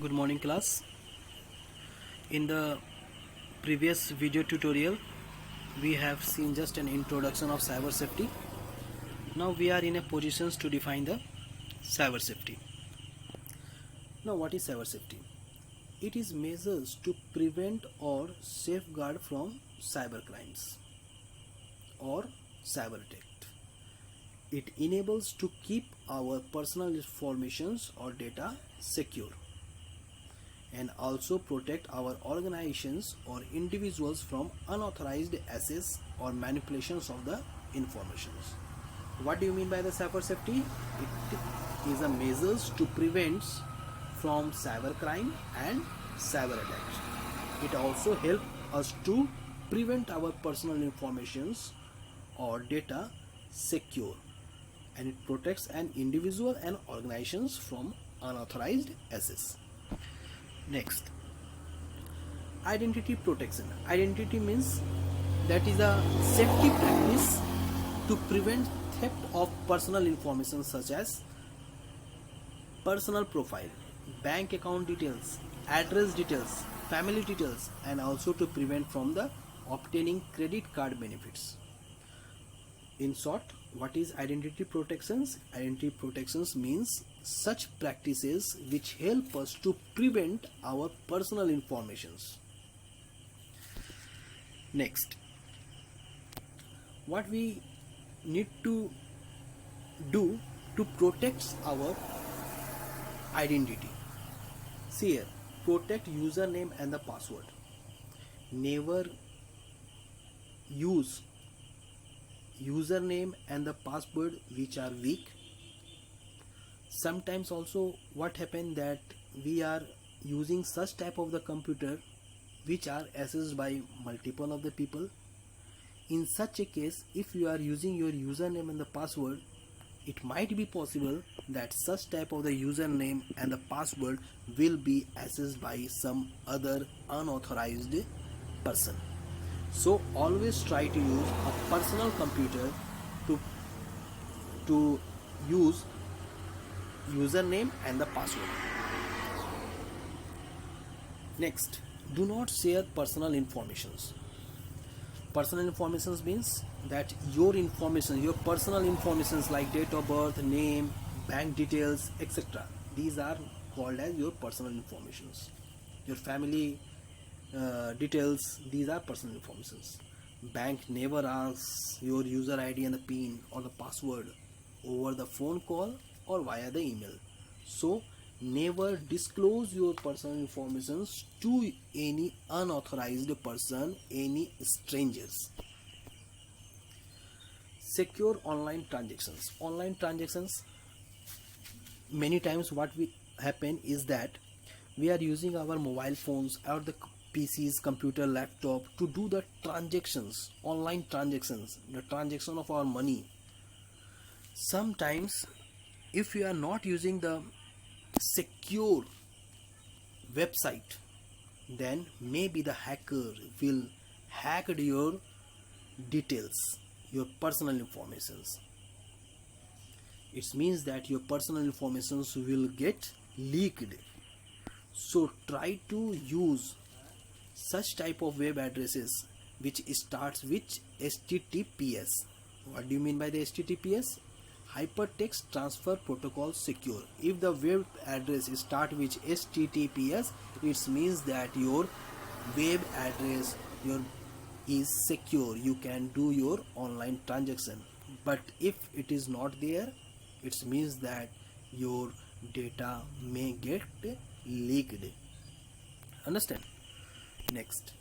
Good morning class. In the previous video tutorial we have seen just an introduction of cyber safety. Now we are in a position to define the cyber safety. Now what is cyber safety? It is measures to prevent or safeguard from cyber crimes or cyber attack. It enables to keep our personal informations or data secure and also protect our organizations or individuals from unauthorized access or manipulations of the informations. What do you mean by the cyber safety? It is a measures to prevent from cyber crime and cyber attacks. It also helps us to prevent our personal informations or data secure, and it protects an individual and organizations from unauthorized access. Next, identity protection. Identity means that is a safety practice to prevent theft of personal information such as personal profile, bank account details, address details, family details, and also to prevent from the obtaining credit card benefits. In short, what is identity protections? Identity protections means such practices which help us to prevent our personal informations. Next, what we need to do to protect our identity. See here, protect username and the password. Never use username and the password which are weak. Sometimes also what happen that we are using such type of the computer which are accessed by multiple of the people. In such a case, if you are using your username and the password, it might be possible that such type of the username and the password will be accessed by some other unauthorized person. So always try to use a personal computer to use username and the password. Next, do not share personal informations. Personal informations means that your information, your personal informations like date of birth, name, bank details, etc. These are called as your personal informations. Your family details, these are personal informations. Bank never asks your user ID and the PIN or the password over the phone call or via the email. So never disclose your personal informations to any unauthorized person, any strangers. Secure online transactions. Online transactions, many times what we happen is that we are using our mobile phones or the PCs, computer, laptop to do the transactions, online transactions, the transaction of our money. Sometimes if you are not using the secure website, then maybe the hacker will hack your details, your personal informations. It means that your personal informations will get leaked. So try to use such type of web addresses which starts with HTTPS. What do you mean by the HTTPS? Hypertext Transfer Protocol Secure. If the web address start with HTTPS, it means that your web address is secure. You can do your online transaction. But if it is not there, it means that your data may get leaked. Understand? Next,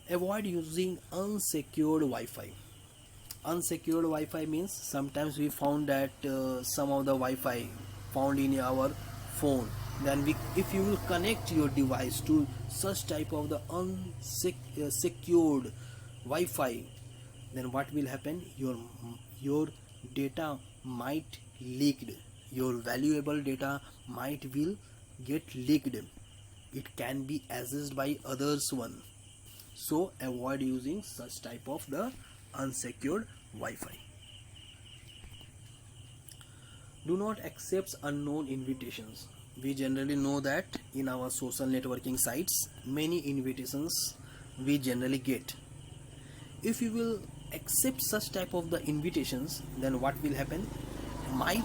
avoid using unsecured Wi-Fi. Unsecured Wi-Fi means sometimes we found that some of the Wi-Fi found in our phone, then if you will connect your device to such type of the unsecured Wi-Fi, then what will happen? Your data might leaked. Your valuable data might will get leaked. It can be accessed by others one. So avoid using such type of the unsecured Wi-Fi. Do not accept unknown invitations. we generally know that in our social networking sites many invitations we generally get. If you will accept such type of the invitations, then what will happen? Might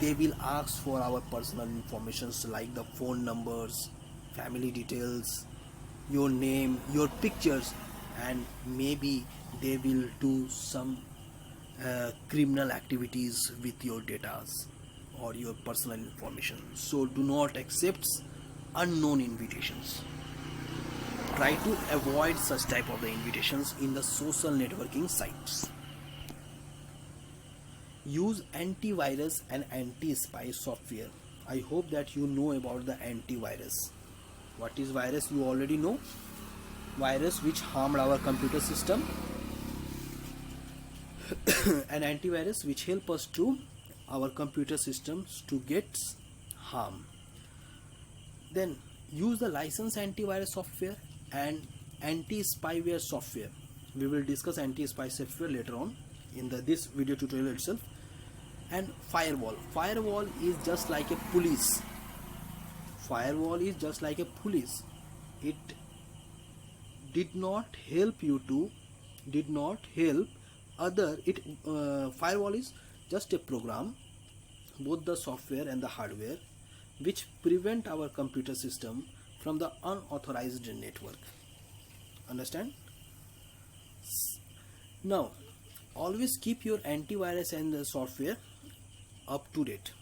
they will ask for our personal informations like the phone numbers, family details, your name, your pictures, and maybe they will do some criminal activities with your data or your personal information. So do not accept unknown invitations. Try to avoid such type of the invitations in the social networking sites. Use antivirus and anti-spy software. I hope that you know about the antivirus. What is virus? You already know. Virus which harmed our computer system and antivirus which help us to our computer systems to get harm. Then use the licensed antivirus software and anti-spyware software. We will discuss anti-spy software later on in this video tutorial itself. And firewall is just like a police. Firewall is just like a police. It did not help other. Firewall is just a program, both the software and the hardware, which prevent our computer system from the unauthorized network. Understand? Now always keep your antivirus and the software up to date.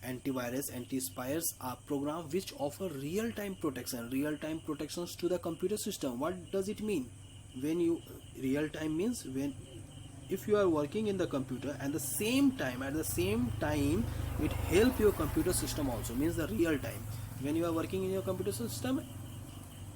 Antivirus, anti-spies are programs which offer real-time protections to the computer system. What does it mean? When you real-time means if you are working in the computer and at the same time it help your computer system also, means the real time. When you are working in your computer system,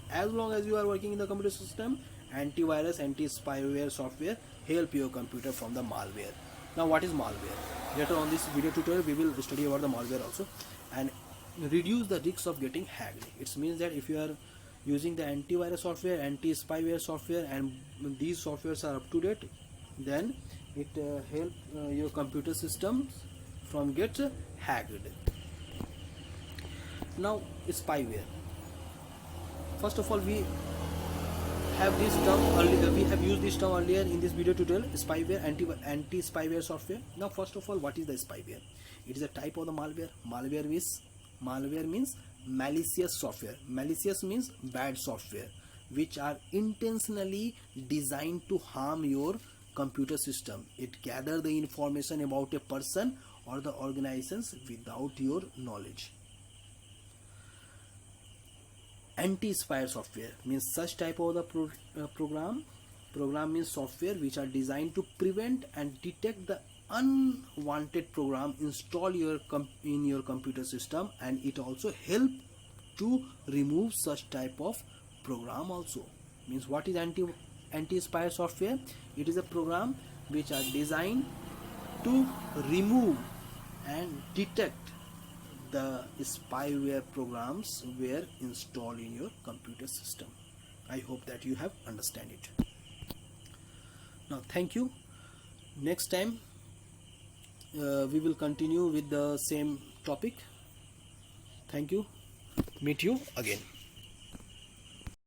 as long as you are working in the computer system, antivirus, anti-spyware software help your computer from the malware. Now what is malware? Later on this video tutorial we will study about the malware also, and reduce the risks of getting hacked. It means that if you are using the antivirus software, anti-spyware software, and these softwares are up to date, then it help your computer systems from get hacked. Now spyware. First of all, we have this term earlier. We have used this term earlier in this video tutorial. Spyware, anti-spyware software. Now, first of all, what is the spyware? It is a type of the malware. Malware means malicious software. Malicious means bad software, which are intentionally designed to harm your computer system. It gathers the information about a person or the organizations without your knowledge. Anti-spyware software means such type of the program means software which are designed to prevent and detect the unwanted program installed in your computer system, and it also help to remove such type of program also. Means what is anti-spyware software? It is a program which are designed to remove and detect the spyware programs were installed in your computer system. I hope that you have understand it. Now thank you. Next time we will continue with the same topic. Thank you. Meet you again.